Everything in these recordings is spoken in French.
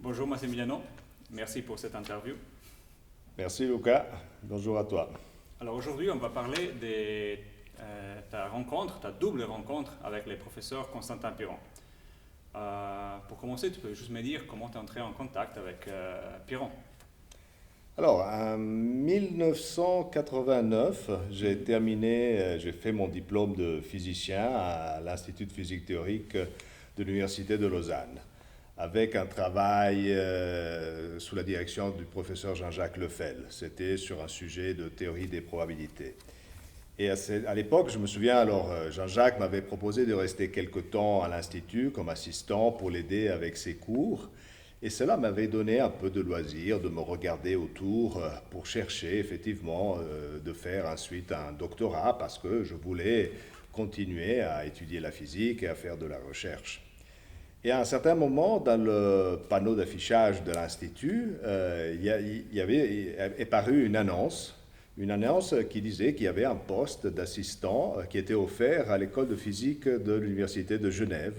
Bonjour Massimiliano, merci pour cette interview. Merci Luca, bonjour à toi. Alors aujourd'hui, on va parler de ta double rencontre avec le professeur Constantin Piron. Pour commencer, tu peux juste me dire comment tu es entré en contact avec Piron. Alors, en 1989, j'ai fait mon diplôme de physicien à l'Institut de physique théorique de l'Université de Lausanne, avec un travail sous la direction du professeur Jean-Jacques Lefel. C'était sur un sujet de théorie des probabilités. Et à l'époque, je me souviens, alors Jean-Jacques m'avait proposé de rester quelque temps à l'Institut comme assistant pour l'aider avec ses cours. Et cela m'avait donné un peu de loisir de me regarder autour pour chercher effectivement de faire ensuite un doctorat parce que je voulais continuer à étudier la physique et à faire de la recherche. Et à un certain moment, dans le panneau d'affichage de l'Institut, est paru une annonce qui disait qu'il y avait un poste d'assistant qui était offert à l'école de physique de l'Université de Genève,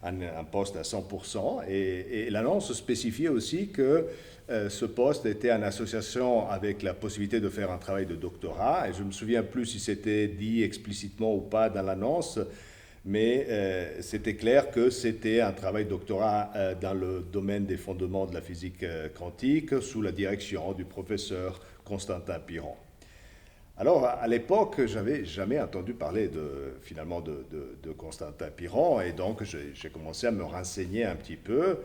un poste à 100%, et l'annonce spécifiait aussi que ce poste était en association avec la possibilité de faire un travail de doctorat, et je ne me souviens plus si c'était dit explicitement ou pas dans l'annonce, mais c'était clair que c'était un travail de doctorat dans le domaine des fondements de la physique quantique sous la direction du professeur Constantin Piron. Alors, à l'époque, j'avais jamais entendu parler finalement de Constantin Piron, et donc j'ai commencé à me renseigner un petit peu,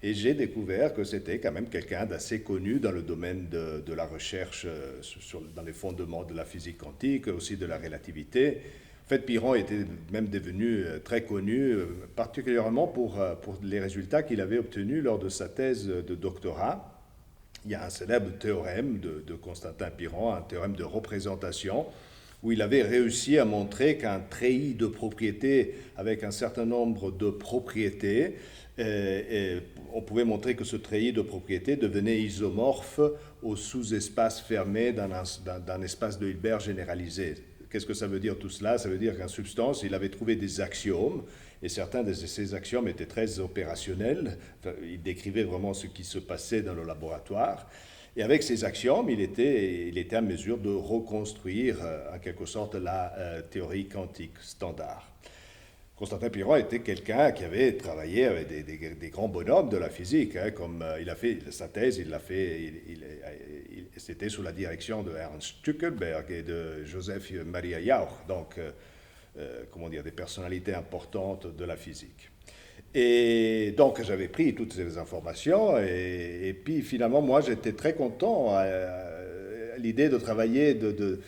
et j'ai découvert que c'était quand même quelqu'un d'assez connu dans le domaine de la recherche dans les fondements de la physique quantique, aussi de la relativité. En fait, Piron était même devenu très connu, particulièrement pour les résultats qu'il avait obtenus lors de sa thèse de doctorat. Il y a un célèbre théorème de Constantin Piron, un théorème de représentation, où il avait réussi à montrer qu'un treillis de propriétés avec un certain nombre de propriétés, on pouvait montrer que ce treillis de propriétés devenait isomorphe au sous-espace fermé d'un espace de Hilbert généralisé. Qu'est-ce que ça veut dire tout cela? Ça veut dire qu'en substance, il avait trouvé des axiomes, et certains de ces axiomes étaient très opérationnels. Enfin, il décrivait vraiment ce qui se passait dans le laboratoire. Et avec ces axiomes, il était en mesure de reconstruire, en quelque sorte, la théorie quantique standard. Constantin Piron était quelqu'un qui avait travaillé avec des grands bonhommes de la physique, hein, comme il a fait sa thèse, c'était sous la direction de Ernst Stuckelberg et de Joseph Maria Jauch, donc des personnalités importantes de la physique. Et donc j'avais pris toutes ces informations et puis finalement moi j'étais très content à l'idée de travailler, de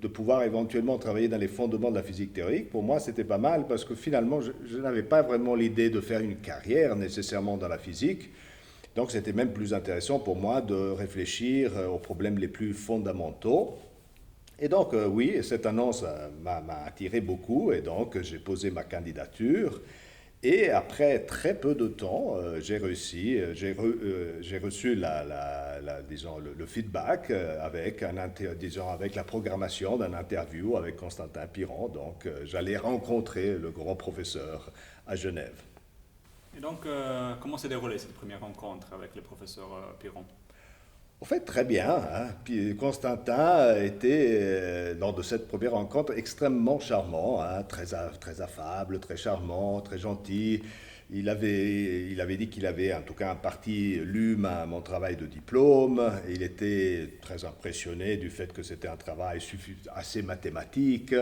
pouvoir éventuellement travailler dans les fondements de la physique théorique. Pour moi c'était pas mal parce que finalement je n'avais pas vraiment l'idée de faire une carrière nécessairement dans la physique. Donc c'était même plus intéressant pour moi de réfléchir aux problèmes les plus fondamentaux. Et donc oui, cette annonce m'a attiré beaucoup et donc j'ai posé ma candidature. Et après très peu de temps, j'ai reçu le feedback avec, avec la programmation d'un interview avec Constantin Piron. Donc j'allais rencontrer le grand professeur à Genève. Et donc, comment s'est déroulée cette première rencontre avec le professeur Piron? En fait, très bien, hein. Puis Constantin était, lors de cette première rencontre, extrêmement charmant, hein, très affable, très charmant, très gentil. Il avait dit qu'il avait en tout cas en partie lu mon travail de diplôme. Il était très impressionné du fait que c'était un travail assez mathématique.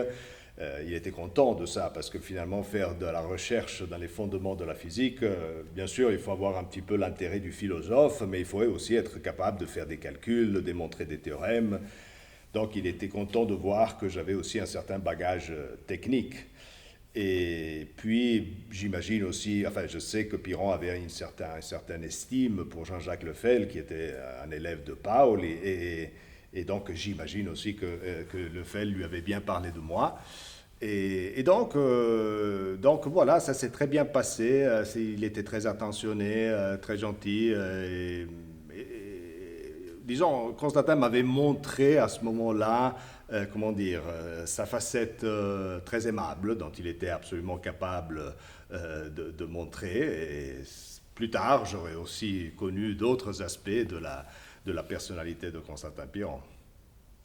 Il était content de ça parce que finalement faire de la recherche dans les fondements de la physique, bien sûr il faut avoir un petit peu l'intérêt du philosophe, mais il faut aussi être capable de faire des calculs, de démontrer des théorèmes. Donc il était content de voir que j'avais aussi un certain bagage technique. Et puis j'imagine aussi, enfin je sais que Piron avait une certaine estime pour Jean-Jacques Lefel qui était un élève de Paul et donc j'imagine aussi que Lefel lui avait bien parlé de moi. Et donc voilà, ça s'est très bien passé. Il était très attentionné, très gentil. Disons, Constantin m'avait montré à ce moment-là, sa facette très aimable, dont il était absolument capable de montrer. Et plus tard, j'aurais aussi connu d'autres aspects de la personnalité de Constantin Piron.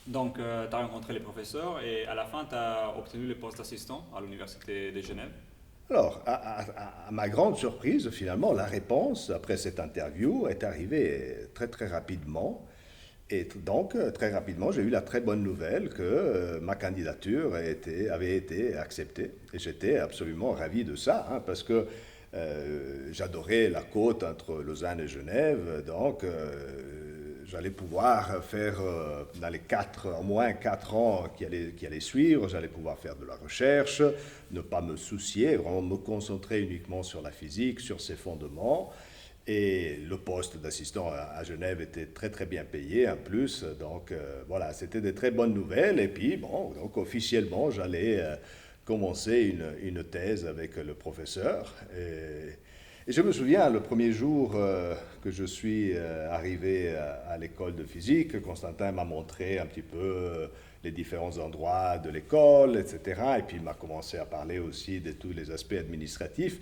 Donc, tu as rencontré les professeurs et à la fin, tu as obtenu le poste d'assistant à l'Université de Genève. Alors, à ma grande surprise, finalement, la réponse après cette interview est arrivée très très rapidement. Et donc, très rapidement, j'ai eu la très bonne nouvelle que ma candidature avait été acceptée. Et j'étais absolument ravi de ça, hein, parce que j'adorais la côte entre Lausanne et Genève. Donc, j'allais pouvoir faire, dans les au moins 4 ans qui allaient suivre, j'allais pouvoir faire de la recherche, ne pas me soucier, vraiment me concentrer uniquement sur la physique, sur ses fondements. Et le poste d'assistant à Genève était très très bien payé en plus. Donc voilà, c'était des très bonnes nouvelles. Et puis bon, donc officiellement, j'allais commencer une thèse avec le professeur. Et je me souviens, le premier jour que je suis arrivé à l'école de physique, Constantin m'a montré un petit peu les différents endroits de l'école, etc. Et puis il m'a commencé à parler aussi de tous les aspects administratifs.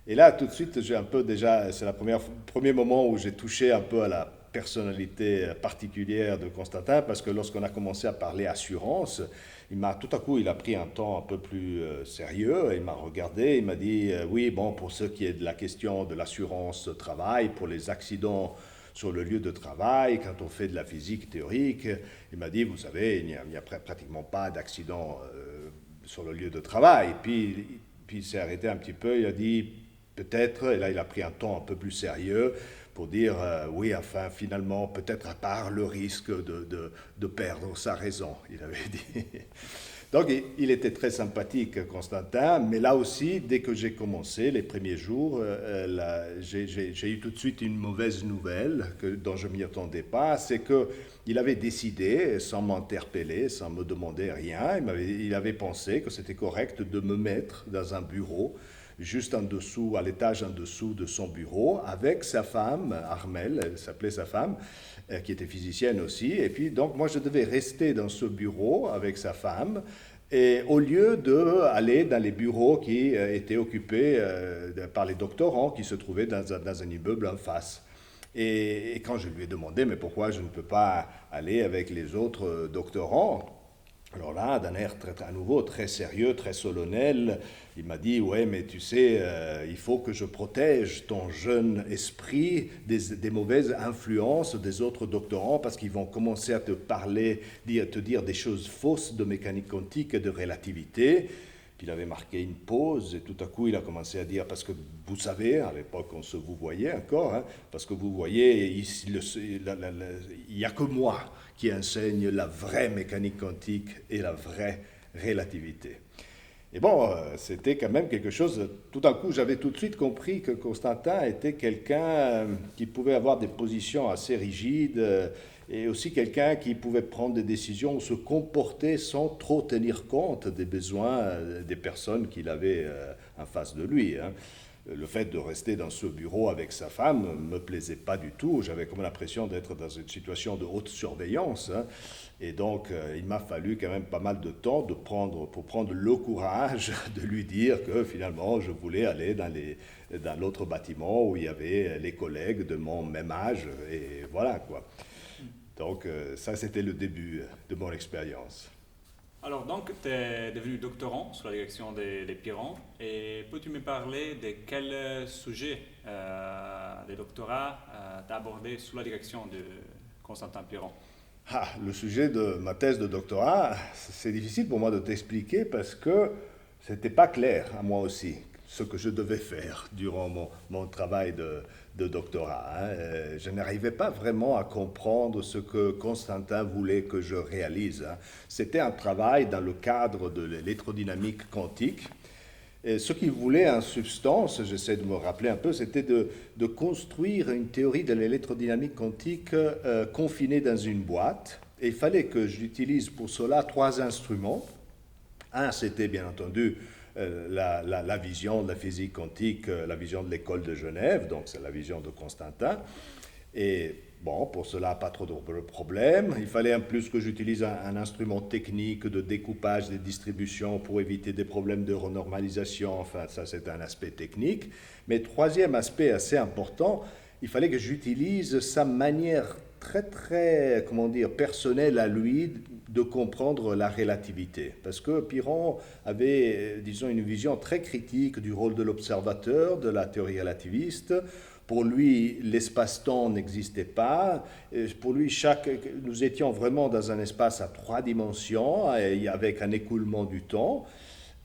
Et là, tout de suite, j'ai un peu déjà, c'est le premier moment où j'ai touché un peu à la personnalité particulière de Constantin, parce que lorsqu'on a commencé à parler assurance, tout à coup, il a pris un temps un peu plus sérieux, il m'a regardé, il m'a dit, oui, bon, pour ce qui est de la question de l'assurance travail, pour les accidents sur le lieu de travail, quand on fait de la physique théorique, il m'a dit, vous savez, il n'y a pratiquement pas d'accident sur le lieu de travail. Puis il s'est arrêté un petit peu, il a dit, peut-être, et là il a pris un ton un peu plus sérieux pour dire, oui, enfin, finalement, peut-être à part le risque de perdre sa raison, il avait dit. Donc il était très sympathique, Constantin, mais là aussi, dès que j'ai commencé, les premiers jours, j'ai eu tout de suite une mauvaise nouvelle dont je ne m'y attendais pas, c'est qu'il avait décidé, sans m'interpeller, sans me demander rien, il avait pensé que c'était correct de me mettre dans un bureau juste en dessous, à l'étage en dessous de son bureau, avec sa femme, Armelle, elle s'appelait sa femme, qui était physicienne aussi. Et puis, donc, moi, je devais rester dans ce bureau avec sa femme, et au lieu d'aller dans les bureaux qui étaient occupés par les doctorants qui se trouvaient dans un immeuble en face. Et quand je lui ai demandé, mais pourquoi je ne peux pas aller avec les autres doctorants? Alors là, d'un air à nouveau très sérieux, très solennel, il m'a dit, ouais, mais tu sais, il faut que je protège ton jeune esprit des mauvaises influences des autres doctorants parce qu'ils vont commencer à te parler, te dire des choses fausses de mécanique quantique et de relativité. Puis il avait marqué une pause et tout à coup il a commencé à dire, parce que vous savez, à l'époque on se vous voyait encore, hein, parce que vous voyez, il n'y a que moi qui enseigne la vraie mécanique quantique et la vraie relativité. Et bon, c'était quand même quelque chose, tout à coup j'avais tout de suite compris que Constantin était quelqu'un qui pouvait avoir des positions assez rigides, et aussi quelqu'un qui pouvait prendre des décisions ou se comporter sans trop tenir compte des besoins des personnes qu'il avait en face de lui. Hein. Le fait de rester dans ce bureau avec sa femme ne me plaisait pas du tout. J'avais comme l'impression d'être dans une situation de haute surveillance. Hein. Et donc, il m'a fallu quand même pas mal de temps pour prendre le courage de lui dire que finalement, je voulais aller dans l'autre bâtiment où il y avait les collègues de mon même âge. Et voilà, quoi. Donc ça, c'était le début de mon expérience. Alors donc, tu es devenu doctorant sous la direction des Piron. Et peux-tu me parler de quel sujet des doctorats tu as abordé sous la direction de Constantin Piron? Le sujet de ma thèse de doctorat, c'est difficile pour moi de t'expliquer parce que ce n'était pas clair à moi aussi ce que je devais faire durant mon travail de doctorat. Hein. Je n'arrivais pas vraiment à comprendre ce que Constantin voulait que je réalise. Hein. C'était un travail dans le cadre de l'électrodynamique quantique. Et ce qu'il voulait en substance, j'essaie de me rappeler un peu, c'était de construire une théorie de l'électrodynamique quantique confinée dans une boîte. Et il fallait que j'utilise pour cela 3 instruments. Un, c'était bien entendu la vision de la physique quantique, la vision de l'école de Genève, donc c'est la vision de Constantin. Et bon, pour cela, pas trop de problème. Il fallait en plus que j'utilise un instrument technique de découpage des distributions pour éviter des problèmes de renormalisation. Enfin, ça, c'est un aspect technique. Mais troisième aspect assez important, il fallait que j'utilise sa manière très, très, comment dire, personnelle à lui de comprendre la relativité. Parce que Piron avait, disons, une vision très critique du rôle de l'observateur, de la théorie relativiste. Pour lui, l'espace-temps n'existait pas. Pour lui, nous étions vraiment dans un espace à 3 dimensions, avec un écoulement du temps.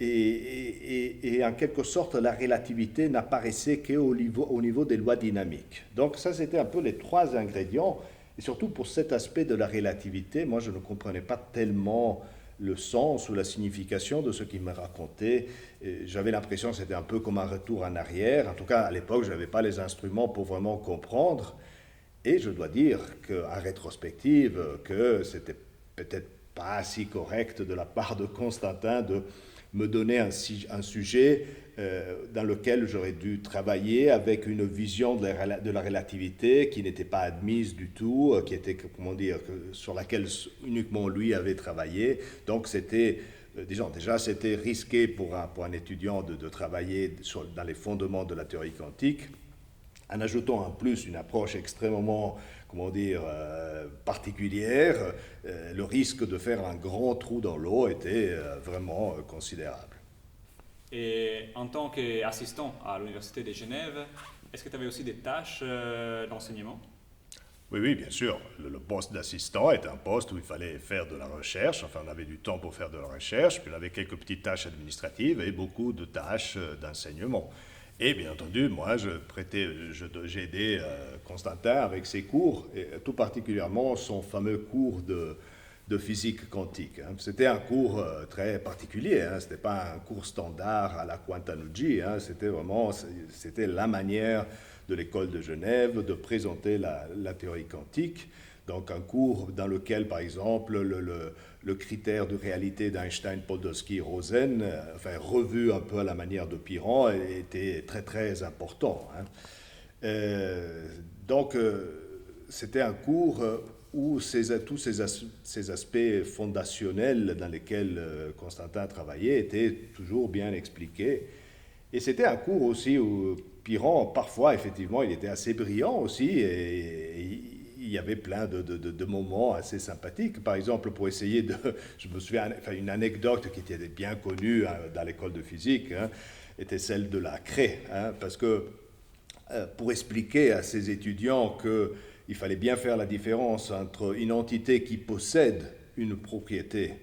Et en quelque sorte, la relativité n'apparaissait qu'au niveau des lois dynamiques. Donc ça, c'était un peu les 3 ingrédients. Et surtout pour cet aspect de la relativité, moi, je ne comprenais pas tellement le sens ou la signification de ce qu'il me racontait. J'avais l'impression que c'était un peu comme un retour en arrière. En tout cas, à l'époque, je n'avais pas les instruments pour vraiment comprendre. Et je dois dire qu'en rétrospective, que c'était peut-être pas si correct de la part de Constantin de me donner un sujet dans lequel j'aurais dû travailler avec une vision de la relativité qui n'était pas admise du tout, qui était, comment dire, sur laquelle uniquement lui avait travaillé. Donc c'était, disons, déjà c'était risqué pour un étudiant de travailler dans les fondements de la théorie quantique, en ajoutant en plus une approche extrêmement, comment dire, particulière. Le risque de faire un grand trou dans l'eau était vraiment considérable. Et en tant qu'assistant à l'Université de Genève, est-ce que tu avais aussi des tâches d'enseignement? Oui, oui, bien sûr. Le poste d'assistant est un poste où il fallait faire de la recherche. Enfin, on avait du temps pour faire de la recherche, puis on avait quelques petites tâches administratives et beaucoup de tâches d'enseignement. Et bien entendu, moi, j'ai aidé Constantin avec ses cours, et tout particulièrement son fameux cours de physique quantique. C'était un cours très particulier, ce n'était pas un cours standard à la Quantanucci, c'était la manière de l'école de Genève de présenter la théorie quantique. Donc un cours dans lequel, par exemple, le critère de réalité d'Einstein, Podolsky, Rosen, enfin revu un peu à la manière de Piron, était très très important. Donc c'était un cours où tous ces aspects fondationnels dans lesquels Constantin travaillait étaient toujours bien expliqués. Et c'était un cours aussi où Piron, parfois, effectivement, il était assez brillant aussi, et il y avait plein de moments assez sympathiques. Par exemple, pour essayer je me souviens, enfin, une anecdote qui était bien connue dans l'école de physique, était celle de la craie, parce que pour expliquer à ses étudiants qu'il fallait bien faire la différence entre une entité qui possède une propriété,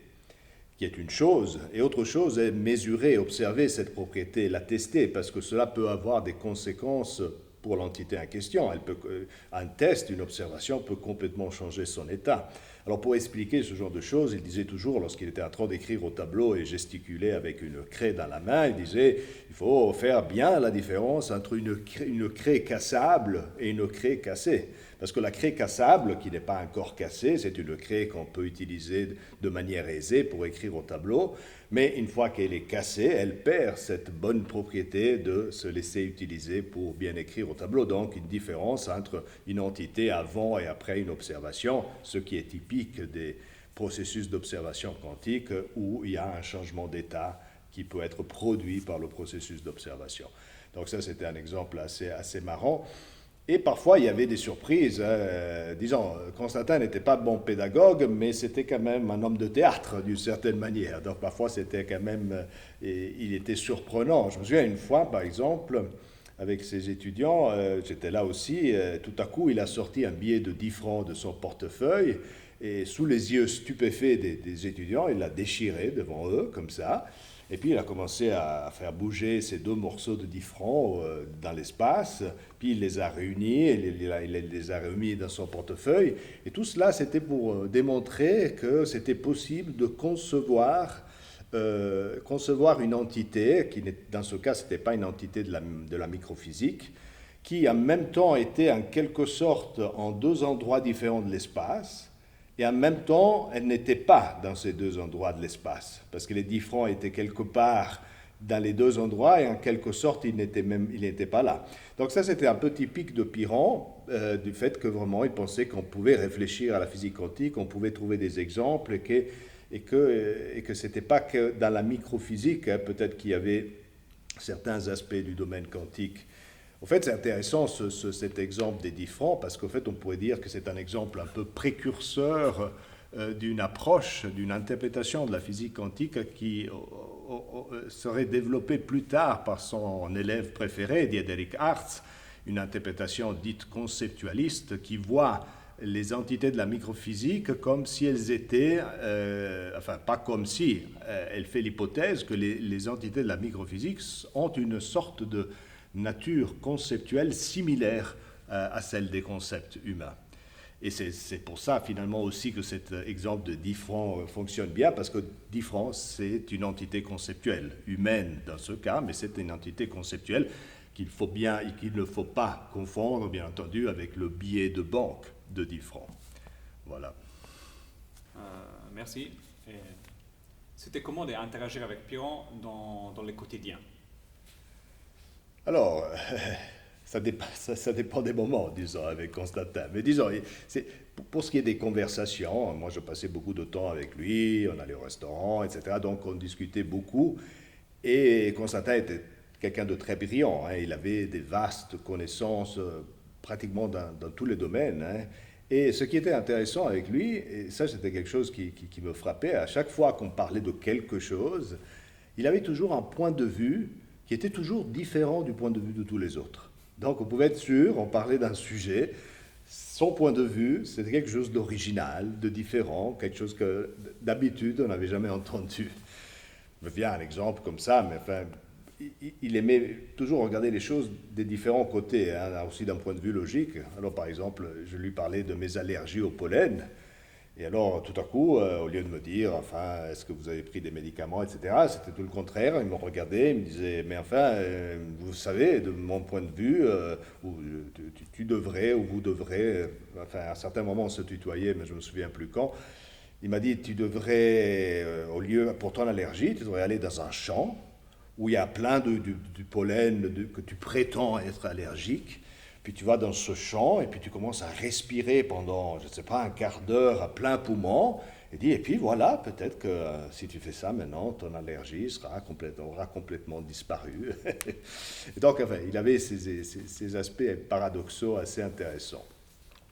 qui est une chose, et autre chose est mesurer, observer cette propriété, la tester, parce que cela peut avoir des conséquences pour l'entité en question. Un test, une observation peut complètement changer son état. Alors pour expliquer ce genre de choses, il disait toujours, lorsqu'il était en train d'écrire au tableau et gesticuler avec une craie dans la main, il disait, il faut faire bien la différence entre une craie cassable et une craie cassée. Parce que la craie cassable, qui n'est pas encore cassée, c'est une craie qu'on peut utiliser de manière aisée pour écrire au tableau, mais une fois qu'elle est cassée, elle perd cette bonne propriété de se laisser utiliser pour bien écrire au tableau. Donc une différence entre une entité avant et après une observation, ce qui est typique des processus d'observation quantique où il y a un changement d'état qui peut être produit par le processus d'observation. Donc ça, c'était un exemple assez marrant. Et parfois, il y avait des surprises. Disons, Constantin n'était pas bon pédagogue, mais c'était quand même un homme de théâtre, d'une certaine manière. Donc parfois, c'était quand même... il était surprenant. Je me souviens une fois, par exemple, avec ses étudiants, j'étais là aussi, tout à coup, il a sorti un billet de 10 francs de son portefeuille, et sous les yeux stupéfaits des étudiants, il l'a déchiré devant eux, comme ça. Et puis il a commencé à faire bouger ces 2 morceaux de 10 francs dans l'espace, puis il les a réunis, il les a remis dans son portefeuille. Et tout cela, c'était pour démontrer que c'était possible de concevoir une entité, qui dans ce cas, ce n'était pas une entité de la microphysique, qui en même temps était en quelque sorte en 2 endroits différents de l'espace, et en même temps, elle n'était pas dans ces 2 endroits de l'espace, parce que les 10 francs étaient quelque part dans les deux endroits et en quelque sorte, il n'était pas là. Donc ça, c'était un peu typique de Piron, du fait que vraiment, il pensait qu'on pouvait réfléchir à la physique quantique, qu'on pouvait trouver des exemples et que ce n'était pas que dans la microphysique, hein, peut-être qu'il y avait certains aspects du domaine quantique. En fait, c'est intéressant cet exemple des 10 francs, parce qu'en fait, on pourrait dire que c'est un exemple un peu précurseur d'une approche, d'une interprétation de la physique quantique qui serait développée plus tard par son élève préféré, Diederik Hartz, une interprétation dite conceptualiste qui voit les entités de la microphysique comme si elles étaient, enfin pas comme si, elle fait l'hypothèse que les entités de la microphysique ont une sorte de nature conceptuelle similaire à celle des concepts humains. Et c'est pour ça, finalement, aussi que cet exemple de 10 francs fonctionne bien, parce que 10 francs, c'est une entité conceptuelle, humaine dans ce cas, mais c'est une entité conceptuelle qu'il ne faut pas confondre, bien entendu, avec le billet de banque de 10 francs. Voilà. Merci. C'était comment d'interagir avec Piron dans le quotidien? Alors, ça dépend des moments, disons, avec Constantin. Mais disons, pour ce qui est des conversations, moi je passais beaucoup de temps avec lui, on allait au restaurant, etc. Donc on discutait beaucoup. Et Constantin était quelqu'un de très brillant, hein. Il avait des vastes connaissances pratiquement dans tous les domaines, hein. Et ce qui était intéressant avec lui, et ça c'était quelque chose qui me frappait, à chaque fois qu'on parlait de quelque chose, il avait toujours un point de vue qui était toujours différent du point de vue de tous les autres. Donc on pouvait être sûr, on parlait d'un sujet, son point de vue, c'était quelque chose d'original, de différent, quelque chose que d'habitude on n'avait jamais entendu. Je me viens un exemple comme ça, mais enfin, il aimait toujours regarder les choses des différents côtés, hein, aussi d'un point de vue logique. Alors par exemple, je lui parlais de mes allergies au pollen. Et alors, tout à coup, au lieu de me dire, enfin, est-ce que vous avez pris des médicaments, etc., c'était tout le contraire. Il me regardait, il me disait, mais enfin, vous savez, de mon point de vue, tu devrais, ou vous devrez, enfin, à un certain moment, on se tutoyait, mais je ne me souviens plus quand. Il m'a dit, tu devrais, au lieu, pour ton allergie, tu devrais aller dans un champ où il y a plein du pollen que tu prétends être allergique. Puis tu vas dans ce champ et puis tu commences à respirer pendant, je ne sais pas, un quart d'heure à plein poumon. Et puis voilà, peut-être que si tu fais ça maintenant, ton allergie aura complètement disparu. Et donc, enfin, il avait ces aspects paradoxaux assez intéressants.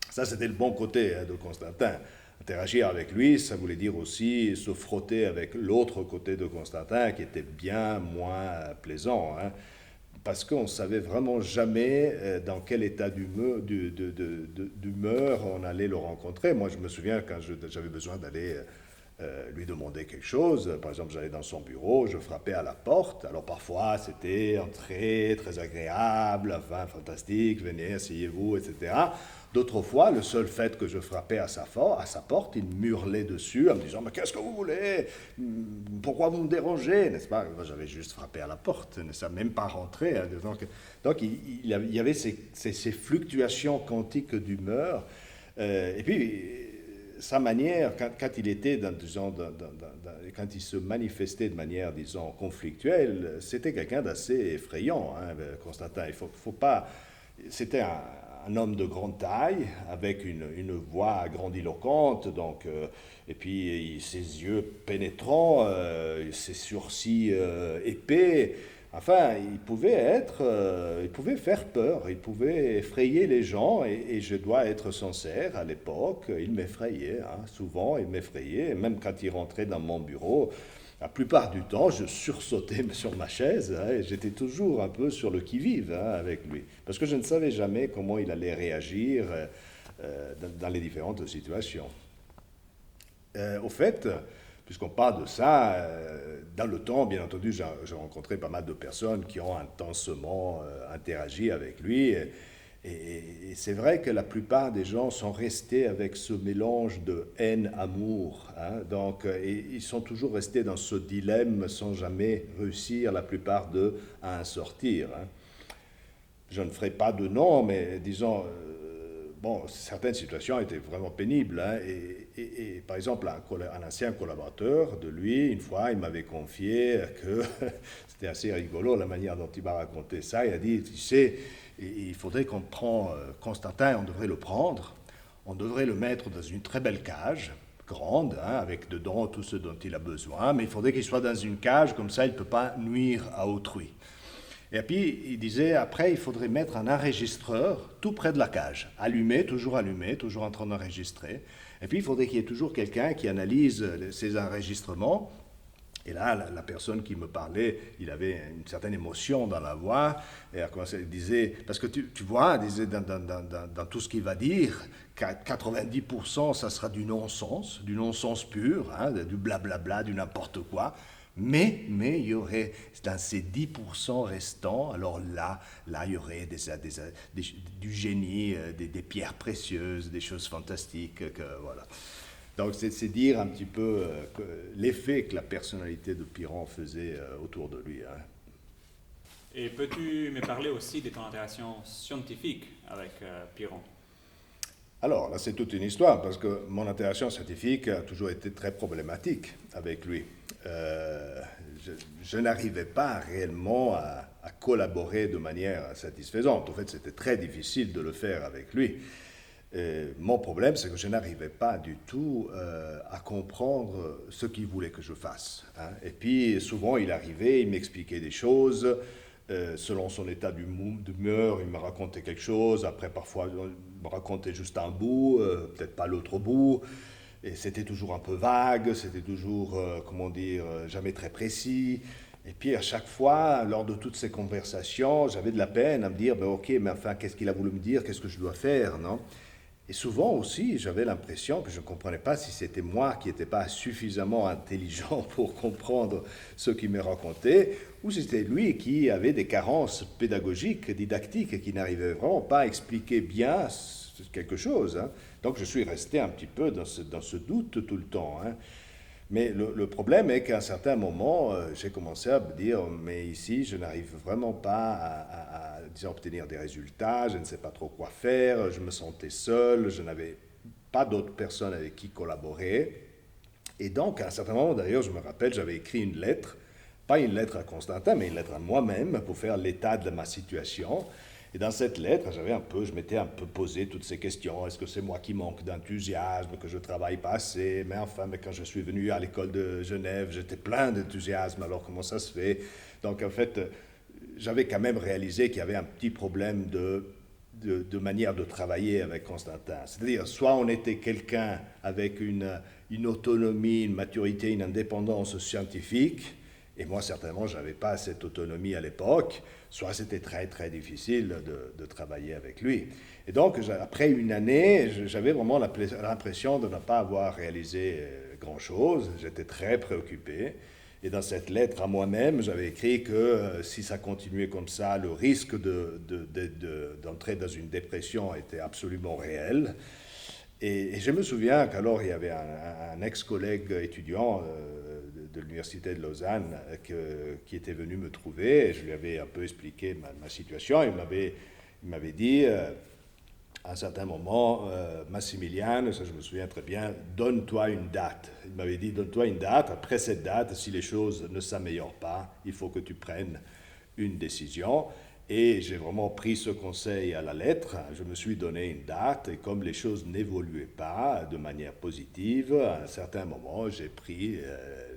Ça, c'était le bon côté, hein, de Constantin. Interagir avec lui, ça voulait dire aussi se frotter avec l'autre côté de Constantin, qui était bien moins plaisant, hein. Parce qu'on ne savait vraiment jamais dans quel état d'humeur on allait le rencontrer. Moi, je me souviens quand j'avais besoin d'aller lui demander quelque chose, par exemple, j'allais dans son bureau, je frappais à la porte. Alors parfois, c'était entrée très agréable, enfin, fantastique, venez, asseyez-vous, etc. D'autres fois, le seul fait que je frappais à sa porte, il m'hurlait dessus en me disant « Mais qu'est-ce que vous voulez? Pourquoi vous me dérangez ?» N'est-ce pas? Moi, j'avais juste frappé à la porte, ne savais même pas rentrer, hein. Donc, il y avait ces fluctuations quantiques d'humeur. Et puis, sa manière, quand il était, quand il se manifestait de manière, disons, conflictuelle, c'était quelqu'un d'assez effrayant, hein, Constantin. Il faut pas... C'était un homme de grande taille, avec une voix grandiloquente, donc, et puis ses yeux pénétrants, ses sourcils épais. Enfin, il pouvait faire peur, il pouvait effrayer les gens, et je dois être sincère, à l'époque, il m'effrayait, hein, souvent il m'effrayait, même quand il rentrait dans mon bureau. La plupart du temps, je sursautais sur ma chaise, hein, et j'étais toujours un peu sur le qui-vive, hein, avec lui. Parce que je ne savais jamais comment il allait réagir dans les différentes situations. Au fait, puisqu'on parle de ça, dans le temps, bien entendu, j'ai rencontré pas mal de personnes qui ont intensément interagi avec lui. Et c'est vrai que la plupart des gens sont restés avec ce mélange de haine-amour, hein. Donc, et ils sont toujours restés dans ce dilemme sans jamais réussir, la plupart d'eux, à en sortir, hein. Je ne ferai pas de nom, mais disons, bon, certaines situations étaient vraiment pénibles. Hein, et par exemple, un ancien collaborateur de lui, une fois, il m'avait confié que c'était assez rigolo la manière dont il m'a raconté ça. Il a dit, tu sais, il faudrait qu'on prenne Constantin, on devrait le prendre, on devrait le mettre dans une très belle cage, grande, hein, avec dedans tout ce dont il a besoin, mais il faudrait qu'il soit dans une cage, comme ça il ne peut pas nuire à autrui. Et puis, il disait, après, il faudrait mettre un enregistreur tout près de la cage, allumé, toujours en train d'enregistrer. Et puis, il faudrait qu'il y ait toujours quelqu'un qui analyse ces enregistrements. Et là, la personne qui me parlait, il avait une certaine émotion dans la voix, et il disait, parce que tu vois, il disait, dans tout ce qu'il va dire, 90%, ça sera du non-sens pur, hein, du blablabla, du n'importe quoi. Mais il y aurait, dans ces 10% restants, alors là, il y aurait du génie, des pierres précieuses, des choses fantastiques, voilà. Donc c'est dire un petit peu l'effet que la personnalité de Piron faisait autour de lui. Hein. Et peux-tu me parler aussi de ton interaction scientifique avec Piron? Alors, là, c'est toute une histoire, parce que mon interaction scientifique a toujours été très problématique avec lui. Je n'arrivais pas réellement à collaborer de manière satisfaisante. En fait, c'était très difficile de le faire avec lui. Mon problème, c'est que je n'arrivais pas du tout à comprendre ce qu'il voulait que je fasse. Hein. Et puis, souvent, il arrivait, il m'expliquait des choses. Selon son état d'humeur, il me racontait quelque chose. Après, parfois, il me racontait juste un bout, peut-être pas l'autre bout. Et c'était toujours un peu vague, c'était toujours, jamais très précis. Et puis, à chaque fois, lors de toutes ces conversations, j'avais de la peine à me dire, ok, mais enfin, qu'est-ce qu'il a voulu me dire, qu'est-ce que je dois faire, non? Et souvent aussi, j'avais l'impression que je ne comprenais pas si c'était moi qui n'étais pas suffisamment intelligent pour comprendre ce qu'il me racontait, ou si c'était lui qui avait des carences pédagogiques, didactiques, et qui n'arrivait vraiment pas à expliquer bien quelque chose. Hein. Donc je suis resté un petit peu dans ce doute tout le temps. Hein. Mais le problème est qu'à un certain moment, j'ai commencé à me dire, mais ici, je n'arrive vraiment pas à obtenir des résultats, je ne sais pas trop quoi faire, je me sentais seul, je n'avais pas d'autres personnes avec qui collaborer. Et donc, à un certain moment, d'ailleurs, je me rappelle, j'avais écrit une lettre, pas une lettre à Constantin, mais une lettre à moi-même pour faire l'état de ma situation. Et dans cette lettre, je m'étais un peu posé toutes ces questions. Est-ce que c'est moi qui manque d'enthousiasme, que je ne travaille pas assez? Mais quand je suis venu à l'école de Genève, j'étais plein d'enthousiasme, alors comment ça se fait? Donc en fait, j'avais quand même réalisé qu'il y avait un petit problème de manière de travailler avec Constantin. C'est-à-dire, soit on était quelqu'un avec une autonomie, une maturité, une indépendance scientifique, et moi, certainement, je n'avais pas cette autonomie à l'époque, soit c'était très, très difficile de travailler avec lui. Et donc, après une année, j'avais vraiment l'impression de ne pas avoir réalisé grand-chose. J'étais très préoccupé. Et dans cette lettre à moi-même, j'avais écrit que si ça continuait comme ça, le risque d'entrer dans une dépression était absolument réel. Et je me souviens qu'alors, il y avait un ex-collègue étudiant de l'Université de Lausanne qui était venu me trouver. Et je lui avais un peu expliqué ma situation. Il m'avait dit, à un certain moment, Massimilian, ça je me souviens très bien, donne-toi une date. Il m'avait dit, donne-toi une date. Après cette date, si les choses ne s'améliorent pas, il faut que tu prennes une décision. Et j'ai vraiment pris ce conseil à la lettre. Je me suis donné une date et comme les choses n'évoluaient pas de manière positive, à un certain moment, j'ai pris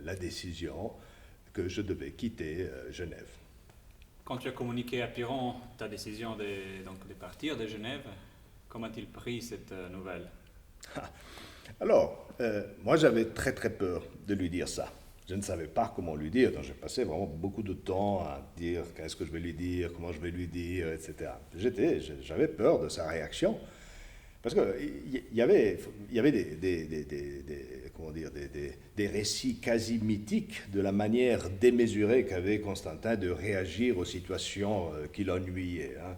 la décision que je devais quitter Genève. Quand tu as communiqué à Piron ta décision de partir de Genève, comment a-t-il pris cette nouvelle? Alors, moi j'avais très très peur de lui dire ça. Je ne savais pas comment lui dire, donc j'ai passé vraiment beaucoup de temps à dire qu'est-ce que je vais lui dire, comment je vais lui dire, etc. J'avais peur de sa réaction, parce qu'il y avait des récits quasi mythiques de la manière démesurée qu'avait Constantin de réagir aux situations qui l'ennuyaient. Hein.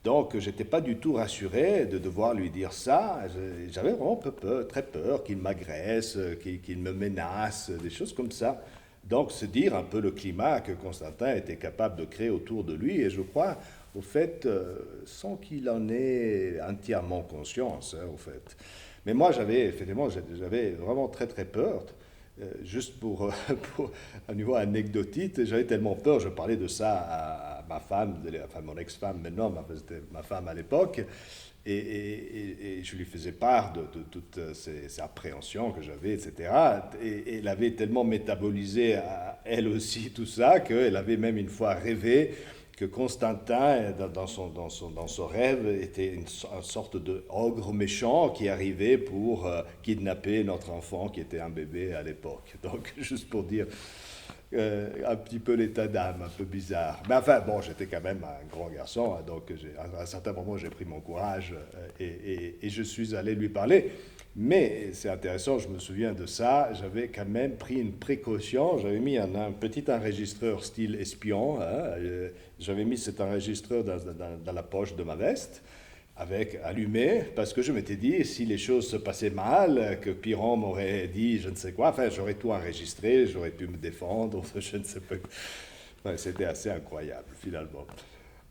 Donc, je n'étais pas du tout rassuré de devoir lui dire ça. J'avais vraiment très peur qu'il m'agresse, qu'il me menace, des choses comme ça. Donc, se dire un peu le climat que Constantin était capable de créer autour de lui. Et je crois, au fait, sans qu'il en ait entièrement conscience, hein, au fait. Mais moi, effectivement, j'avais vraiment très très peur. Juste pour un niveau anecdotique, j'avais tellement peur, je parlais de ça à ma femme, enfin mon ex-femme maintenant, c'était ma femme à l'époque, et je lui faisais part de toutes ces appréhensions que j'avais, etc. Et elle avait tellement métabolisé elle aussi tout ça qu'elle avait même une fois rêvé que Constantin, dans son rêve, était une sorte de ogre méchant qui arrivait pour kidnapper notre enfant qui était un bébé à l'époque. Donc, juste pour dire un petit peu l'état d'âme, un peu bizarre. Mais enfin, bon, j'étais quand même un grand garçon, hein, donc à un certain moment, j'ai pris mon courage et je suis allé lui parler. Mais c'est intéressant, je me souviens de ça, j'avais quand même pris une précaution, j'avais mis un petit enregistreur style espion, hein, j'avais mis cet enregistreur dans la poche de ma veste, avec allumé, parce que je m'étais dit, si les choses se passaient mal, que Piron m'aurait dit je ne sais quoi, enfin j'aurais tout enregistré, j'aurais pu me défendre, je ne sais pas. Ouais, c'était assez incroyable finalement.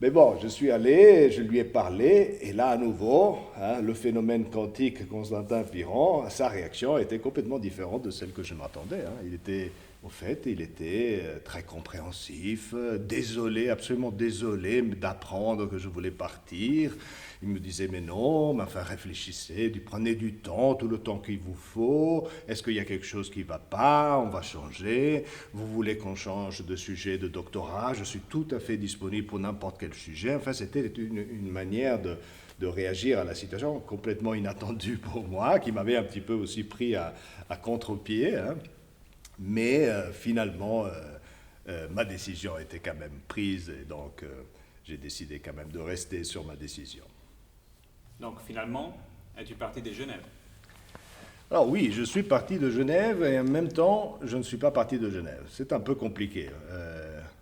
Mais bon, je suis allé, je lui ai parlé, et là à nouveau, hein, le phénomène quantique Constantin Piron, sa réaction était complètement différente de celle que je m'attendais. Hein. Il était très compréhensif, désolé, absolument désolé d'apprendre que je voulais partir. Il me disait, mais non, mais enfin réfléchissez, prenez du temps, tout le temps qu'il vous faut. Est-ce qu'il y a quelque chose qui ne va pas? On va changer. Vous voulez qu'on change de sujet de doctorat? Je suis tout à fait disponible pour n'importe quel sujet. Enfin, c'était une manière de réagir à la situation complètement inattendue pour moi, qui m'avait un petit peu aussi pris à contre-pied. Hein. Mais finalement, ma décision était quand même prise et donc j'ai décidé quand même de rester sur ma décision. Donc finalement, es-tu parti de Genève? Alors oui, je suis parti de Genève et en même temps, je ne suis pas parti de Genève. C'est un peu compliqué.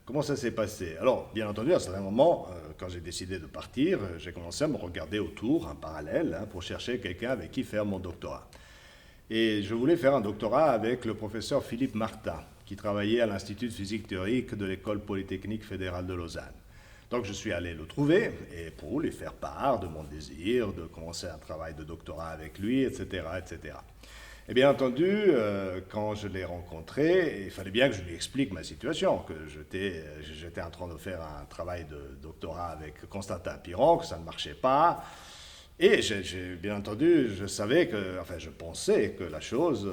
Comment ça s'est passé? Alors, bien entendu, à un certain moment, quand j'ai décidé de partir, j'ai commencé à me regarder autour, en parallèle, hein, pour chercher quelqu'un avec qui faire mon doctorat. Et je voulais faire un doctorat avec le professeur Philippe Martin, qui travaillait à l'Institut de physique théorique de l'École polytechnique fédérale de Lausanne. Donc je suis allé le trouver et pour lui faire part de mon désir de commencer un travail de doctorat avec lui, etc., etc. Et bien entendu, quand je l'ai rencontré, il fallait bien que je lui explique ma situation, que j'étais en train de faire un travail de doctorat avec Constantin Piron, que ça ne marchait pas. Et bien entendu, je savais que, enfin, je pensais que la chose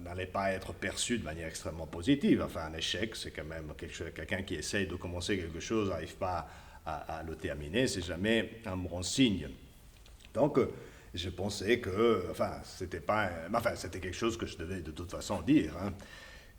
n'allait pas être perçue de manière extrêmement positive. Enfin, un échec, c'est quand même quelqu'un qui essaye de commencer quelque chose, n'arrive pas à le terminer, c'est jamais un bon signe. Donc, je pensais que, c'était quelque chose que je devais de toute façon dire. Hein.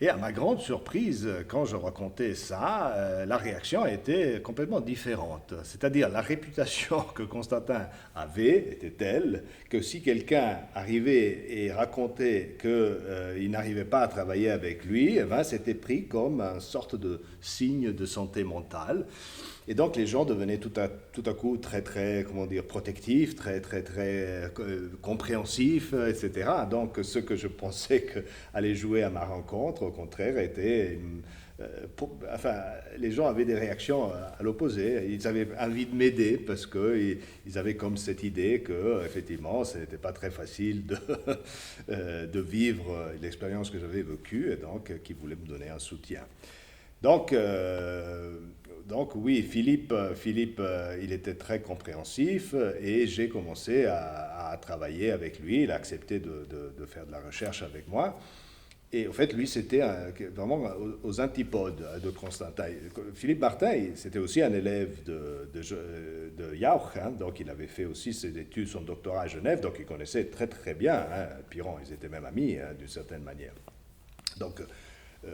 Et à ma grande surprise, quand je racontais ça, la réaction était complètement différente. C'est-à-dire, la réputation que Constantin avait était telle que si quelqu'un arrivait et racontait qu'il n'arrivait pas à travailler avec lui, c'était pris comme une sorte de signe de santé mentale. Et donc les gens devenaient tout à coup très, très, comment dire, protectifs, très, très, très compréhensifs, etc. Donc ce que je pensais allait jouer à ma rencontre, au contraire, était... les gens avaient des réactions à l'opposé. Ils avaient envie de m'aider parce qu'ils avaient comme cette idée que, effectivement, ce n'était pas très facile de vivre l'expérience que j'avais vécue et donc qu'ils voulaient me donner un soutien. Donc oui, Philippe, il était très compréhensif et j'ai commencé à travailler avec lui. Il a accepté de faire de la recherche avec moi. Et en fait, lui, c'était vraiment aux antipodes de Constantin. Philippe Martin, c'était aussi un élève de Jauch, hein, donc il avait fait aussi ses études, son doctorat à Genève, donc il connaissait très très bien hein, Piron. Ils étaient même amis, hein, d'une certaine manière. Donc,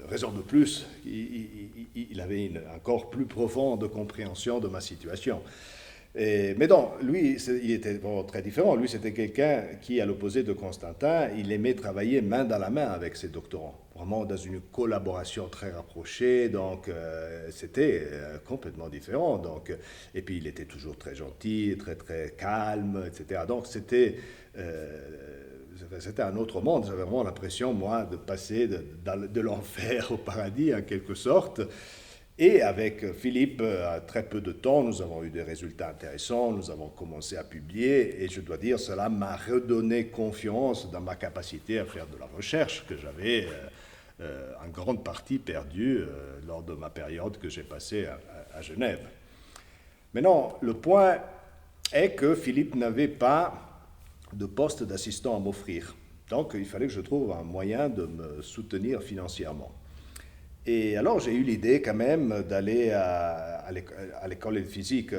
raison de plus, il avait une encore plus profonde compréhension de ma situation. Mais non, lui, il était vraiment très différent. Lui, c'était quelqu'un qui, à l'opposé de Constantin, il aimait travailler main dans la main avec ses doctorants, vraiment dans une collaboration très rapprochée, donc c'était complètement différent. Donc, et puis, il était toujours très gentil, très, très calme, etc. Donc, c'était un autre monde. J'avais vraiment l'impression, moi, de passer de l'enfer au paradis, en quelque sorte. Et avec Philippe, à très peu de temps, nous avons eu des résultats intéressants, nous avons commencé à publier, et je dois dire, cela m'a redonné confiance dans ma capacité à faire de la recherche que j'avais en grande partie perdue lors de ma période que j'ai passée à Genève. Maintenant, le point est que Philippe n'avait pas de poste d'assistant à m'offrir. Donc, il fallait que je trouve un moyen de me soutenir financièrement. Et alors, j'ai eu l'idée quand même d'aller à l'école de physique,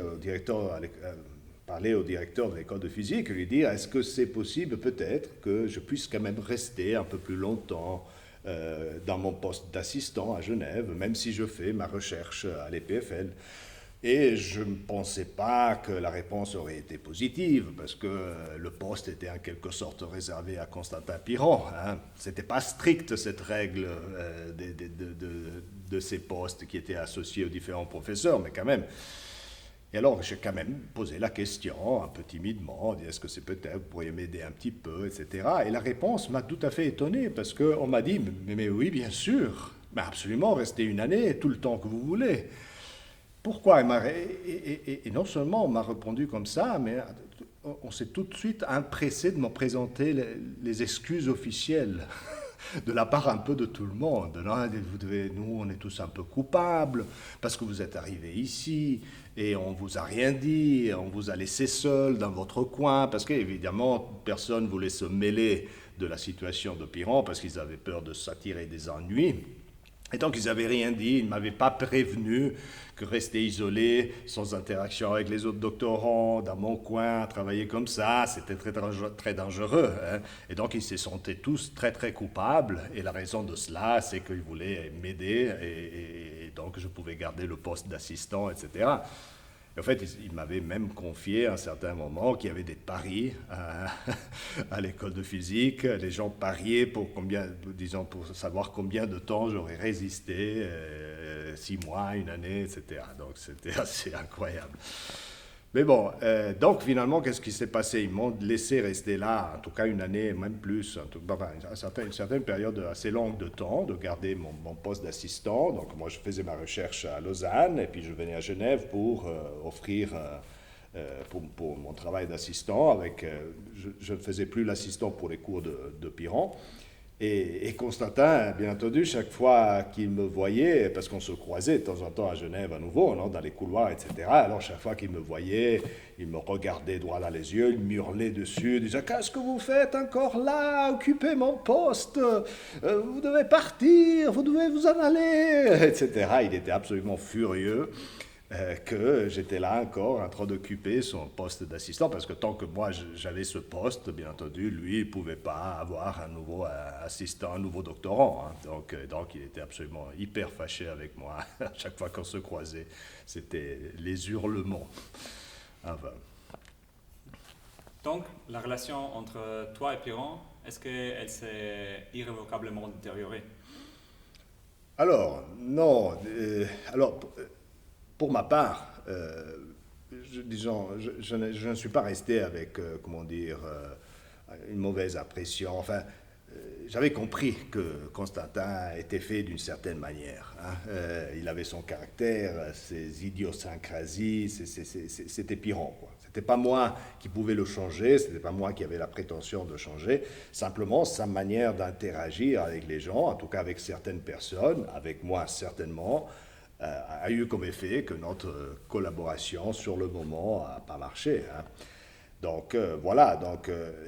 parler au directeur de l'école de physique, lui dire, est-ce que c'est possible peut-être que je puisse quand même rester un peu plus longtemps dans mon poste d'assistant à Genève, même si je fais ma recherche à l'EPFL. Et je ne pensais pas que la réponse aurait été positive, parce que le poste était en quelque sorte réservé à Constantin Piron. Hein. Ce n'était pas strict, cette règle de ces postes qui étaient associés aux différents professeurs, mais quand même. Et alors, j'ai quand même posé la question, un peu timidement, est-ce que c'est peut-être, vous pourriez m'aider un petit peu, etc. Et la réponse m'a tout à fait étonné, parce qu'on m'a dit, mais oui, bien sûr, mais absolument, restez une année, tout le temps que vous voulez. Pourquoi et non seulement on m'a répondu comme ça, mais on s'est tout de suite empressé de me présenter les excuses officielles de la part un peu de tout le monde. Non, nous, on est tous un peu coupables parce que vous êtes arrivés ici et on ne vous a rien dit, on vous a laissé seul dans votre coin parce qu'évidemment, personne ne voulait se mêler de la situation de Piron parce qu'ils avaient peur de s'attirer des ennuis. Et donc, ils n'avaient rien dit, ils ne m'avaient pas prévenu que rester isolé, sans interaction avec les autres doctorants, dans mon coin, à travailler comme ça, c'était très dangereux. Hein. Et donc, ils se sentaient tous très, très coupables. Et la raison de cela, c'est qu'ils voulaient m'aider et donc je pouvais garder le poste d'assistant, etc. En fait, il m'avait même confié à un certain moment qu'il y avait des paris à l'école de physique. Les gens pariaient pour pour savoir combien de temps j'aurais résisté, 6 mois, une année, etc. Donc c'était assez incroyable. Mais bon, donc finalement, qu'est-ce qui s'est passé? Ils m'ont laissé rester là, en tout cas une année, même plus, une certaine période assez longue de temps, de garder mon poste d'assistant. Donc moi, je faisais ma recherche à Lausanne, et puis je venais à Genève pour offrir pour mon travail d'assistant. Je ne faisais plus l'assistant pour les cours de Piron. Et Constantin, bien entendu, chaque fois qu'il me voyait, parce qu'on se croisait de temps en temps à Genève à nouveau, non, dans les couloirs, etc., alors chaque fois qu'il me voyait, il me regardait droit dans les yeux, il m'hurlait dessus, il disait « Qu'est-ce que vous faites encore là? Occupez mon poste, vous devez partir, vous devez vous en aller », etc. Il était absolument furieux que j'étais là encore en train d'occuper son poste d'assistant, parce que tant que moi j'avais ce poste, bien entendu, lui, il ne pouvait pas avoir un nouveau assistant, un nouveau doctorant. Hein. Donc il était absolument hyper fâché avec moi. À chaque fois qu'on se croisait, c'était les hurlements. Enfin. Donc, la relation entre toi et Piron, est-ce qu'elle s'est irrévocablement détériorée? Alors, non. Pour ma part, je ne suis pas resté avec, une mauvaise impression. Enfin, j'avais compris que Constantin était fait d'une certaine manière. Hein. Il avait son caractère, ses idiosyncrasies, c'était Piron, quoi. C'était pas moi qui pouvais le changer, c'était pas moi qui avais la prétention de changer. Simplement, sa manière d'interagir avec les gens, en tout cas avec certaines personnes, avec moi certainement, a eu comme effet que notre collaboration sur le moment n'a pas marché. Hein. Donc voilà,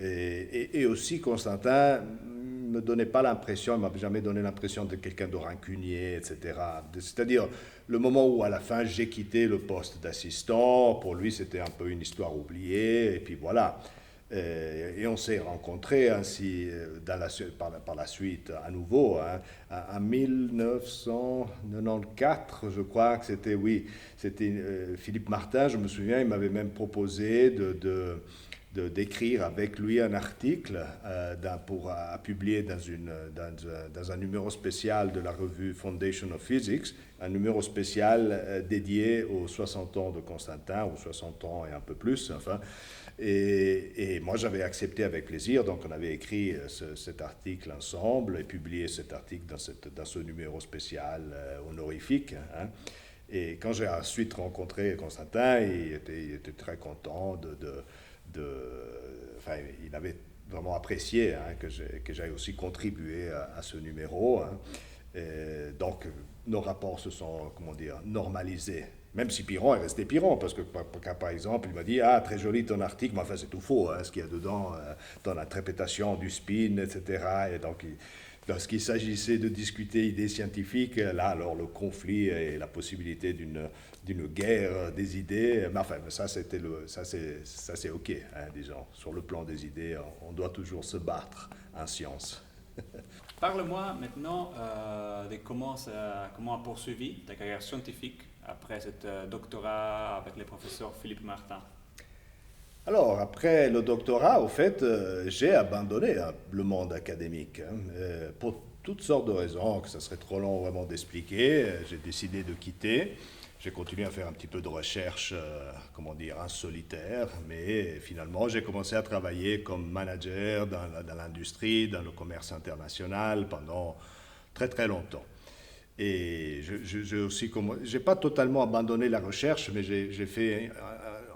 et aussi Constantin ne me donnait pas l'impression, il ne m'a jamais donné l'impression de quelqu'un de rancunier, etc. C'est-à-dire le moment où à la fin j'ai quitté le poste d'assistant, pour lui c'était un peu une histoire oubliée, et puis voilà. Et on s'est rencontrés ainsi par la suite à nouveau. Hein, en 1994, je crois que c'était, oui, c'était Philippe Martin, je me souviens, il m'avait même proposé d'écrire avec lui un article à publier dans un numéro spécial de la revue Foundation of Physics, un numéro spécial dédié aux 60 ans de Constantin, aux 60 ans et un peu plus, enfin. Et moi, j'avais accepté avec plaisir, donc on avait écrit cet article ensemble et publié cet article dans ce numéro spécial honorifique. Hein. Et quand j'ai ensuite rencontré Constantin, il était très content enfin, il avait vraiment apprécié hein, que j'aille aussi contribuer à ce numéro. Hein. Donc, nos rapports se sont, comment dire, normalisés. Même si Piron est resté Piron, parce que par exemple, il m'a dit « Ah, très joli ton article », mais enfin c'est tout faux, hein, ce qu'il y a dedans, dans l'interprétation du spin, etc. Et donc, lorsqu'il s'agissait de discuter idées scientifiques, là, alors le conflit et la possibilité d'une guerre des idées, mais enfin, ça c'est OK, hein, disons. Sur le plan des idées, on doit toujours se battre en science. Parle-moi maintenant de comment a poursuivi ta carrière scientifique après ce doctorat avec le professeur Philippe Martin. Alors, après le doctorat, au fait, j'ai abandonné hein, le monde académique hein, pour toutes sortes de raisons, que ça serait trop long vraiment d'expliquer. J'ai décidé de quitter. J'ai continué à faire un petit peu de recherche, comment dire, en solitaire, mais finalement, j'ai commencé à travailler comme manager dans l'industrie, dans le commerce international pendant très très longtemps. Et j'ai pas totalement abandonné la recherche, mais j'ai fait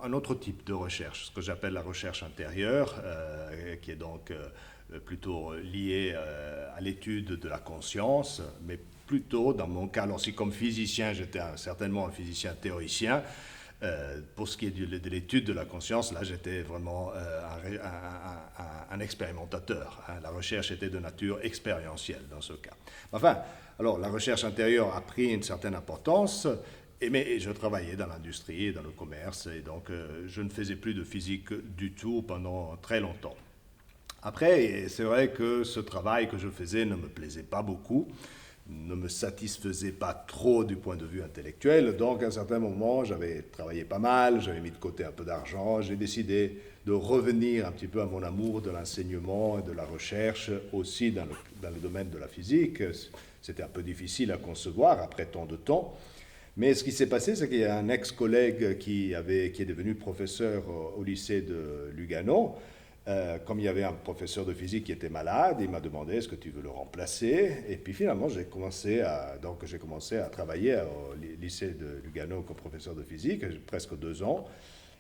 un autre type de recherche, ce que j'appelle la recherche intérieure, qui est donc plutôt liée à l'étude de la conscience, mais plutôt dans mon cas, alors si comme physicien, j'étais certainement un physicien théoricien, pour ce qui est de l'étude de la conscience, là j'étais vraiment un expérimentateur. Hein. La recherche était de nature expérientielle dans ce cas. Enfin, alors la recherche intérieure a pris une certaine importance, mais je travaillais dans l'industrie et dans le commerce, et donc je ne faisais plus de physique du tout pendant très longtemps. Après, c'est vrai que ce travail que je faisais ne me plaisait pas beaucoup, ne me satisfaisait pas trop du point de vue intellectuel. Donc, à un certain moment, j'avais travaillé pas mal, j'avais mis de côté un peu d'argent. J'ai décidé de revenir un petit peu à mon amour de l'enseignement et de la recherche, aussi dans le domaine de la physique. C'était un peu difficile à concevoir après tant de temps. Mais ce qui s'est passé, c'est qu'il y a un ex-collègue qui est devenu professeur au lycée de Lugano. Comme il y avait un professeur de physique qui était malade, il m'a demandé est-ce que tu veux le remplacer. Et puis finalement, j'ai commencé à travailler au lycée de Lugano comme professeur de physique, presque 2 ans.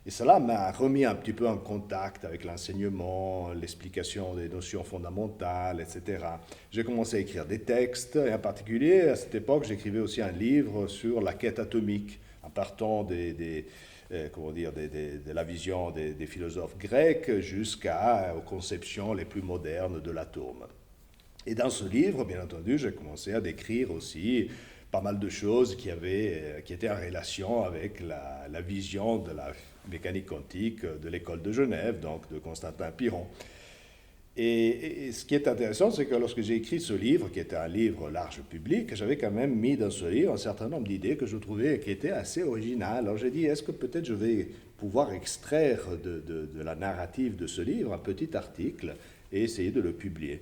Et cela m'a remis un petit peu en contact avec l'enseignement, l'explication des notions fondamentales, etc. J'ai commencé à écrire des textes, et en particulier, à cette époque, j'écrivais aussi un livre sur la quête atomique, en partant de la vision des philosophes grecs jusqu'aux conceptions les plus modernes de l'atome. Et dans ce livre, bien entendu, j'ai commencé à décrire aussi pas mal de choses qui étaient en relation avec la vision de la mécanique quantique de l'école de Genève, donc de Constantin Piron. Et ce qui est intéressant, c'est que lorsque j'ai écrit ce livre, qui était un livre large public, j'avais quand même mis dans ce livre un certain nombre d'idées que je trouvais qui étaient assez originales. Alors j'ai dit, est-ce que peut-être je vais pouvoir extraire de la narrative de ce livre un petit article et essayer de le publier.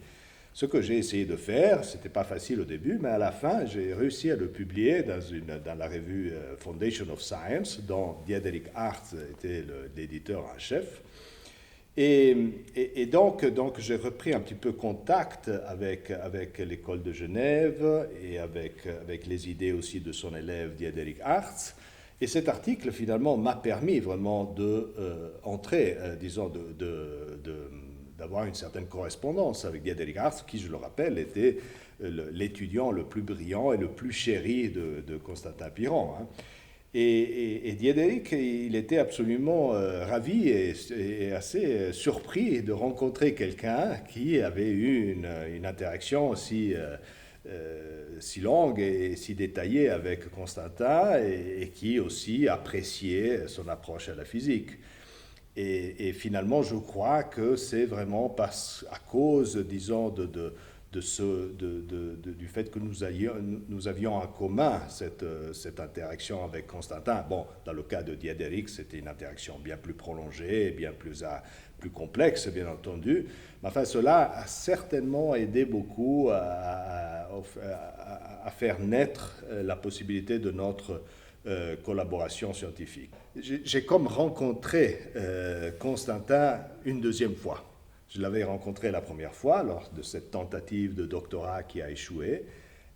Ce que j'ai essayé de faire, ce n'était pas facile au début, mais à la fin, j'ai réussi à le publier dans la revue Foundation of Science, dont Diederik Hartz était l'éditeur en chef. Et donc j'ai repris un petit peu contact avec l'école de Genève et avec les idées aussi de son élève Diederik Hartz. Et cet article, finalement, m'a permis vraiment d'entrer, disons, d'avoir une certaine correspondance avec Diederik Hartz, qui, je le rappelle, était l'étudiant le plus brillant et le plus chéri de Constantin Piron. Hein. Et Diederik, il était absolument ravi et assez surpris de rencontrer quelqu'un qui avait eu une interaction si longue et si détaillée avec Constantin et qui aussi appréciait son approche à la physique. Et finalement, je crois que c'est vraiment à cause, disons, du fait que nous avions en commun cette interaction avec Constantin. Bon, dans le cas de Diederik, c'était une interaction bien plus prolongée, bien plus complexe, bien entendu. Mais enfin, cela a certainement aidé beaucoup à faire naître la possibilité de notre collaboration scientifique. J'ai comme rencontré Constantin une deuxième fois. Je l'avais rencontré la première fois lors de cette tentative de doctorat qui a échoué.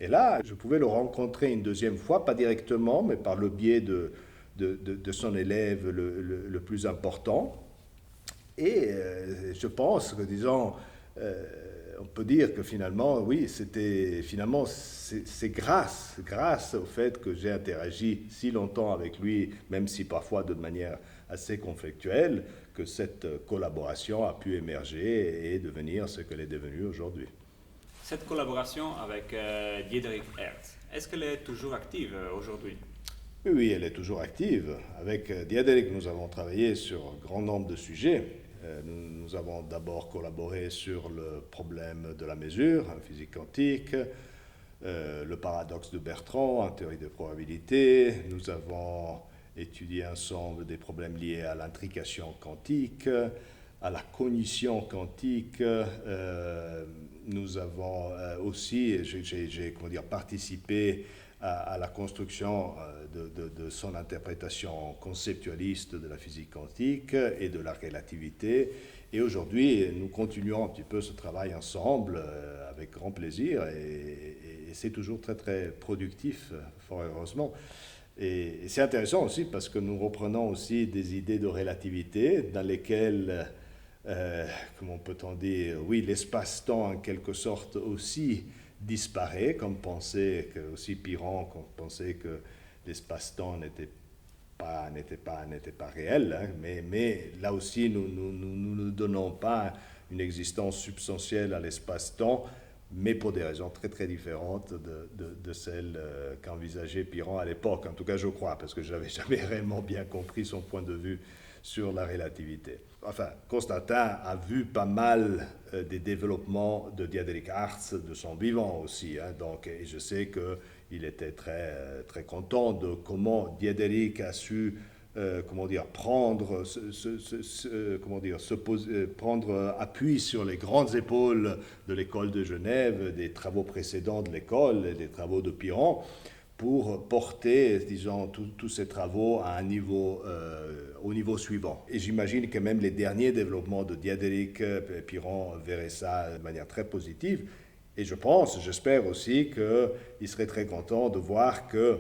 Et là, je pouvais le rencontrer une deuxième fois, pas directement, mais par le biais de son élève le plus important. Et je pense que, disons, on peut dire que finalement, oui, c'est grâce au fait que j'ai interagi si longtemps avec lui, même si parfois de manière assez conflictuelle, que cette collaboration a pu émerger et devenir ce qu'elle est devenue aujourd'hui. Cette collaboration avec Diederik Hertz, est-ce qu'elle est toujours active aujourd'hui? Oui, elle est toujours active. Avec Diederik, nous avons travaillé sur un grand nombre de sujets. Nous avons d'abord collaboré sur le problème de la mesure en physique quantique, le paradoxe de Bertrand en théorie des probabilités. Nous avons étudié ensemble des problèmes liés à l'intrication quantique, à la cognition quantique. Nous avons aussi, j'ai participé à la construction de son interprétation conceptualiste de la physique quantique et de la relativité. Et aujourd'hui, nous continuons un petit peu ce travail ensemble avec grand plaisir et c'est toujours très très productif, fort heureusement. Et c'est intéressant aussi parce que nous reprenons aussi des idées de relativité dans lesquelles, comment peut-on dire, oui, l'espace-temps en quelque sorte aussi disparaît, comme pensait que aussi Piron, comme pensait que l'espace-temps n'était pas réel, hein, mais là aussi nous ne donnons pas une existence substantielle à l'espace-temps, mais pour des raisons très très différentes de celles qu'envisageait Piron à l'époque. En tout cas, je crois, parce que je n'avais jamais réellement bien compris son point de vue sur la relativité. Enfin, Constantin a vu pas mal des développements de Diederik Hertz de son vivant aussi. Hein, donc, et je sais qu'il était très, très content de comment Diederik a su prendre, prendre appui sur les grandes épaules de l'école de Genève, des travaux précédents de l'école et des travaux de Piron, pour porter, disons, tous ces travaux à un niveau, au niveau suivant. Et j'imagine que même les derniers développements de Diederik, Piron verraient ça de manière très positive. Et j'espère aussi qu'il serait très content de voir que,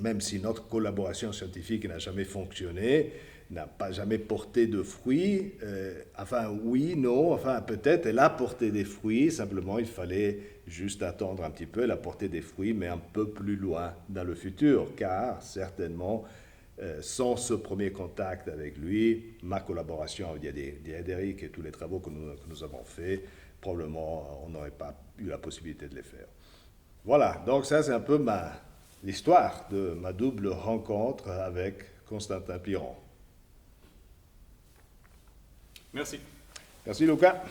même si notre collaboration scientifique n'a jamais fonctionné, n'a pas jamais porté de fruits, peut-être elle a porté des fruits, simplement il fallait juste attendre un petit peu, elle a porté des fruits, mais un peu plus loin dans le futur, car certainement, sans ce premier contact avec lui, ma collaboration avec Diederik et tous les travaux que nous avons faits, probablement on n'aurait pas eu la possibilité de les faire. Voilà, donc ça c'est un peu l'histoire de ma double rencontre avec Constantin Piron. Merci. Merci Luca.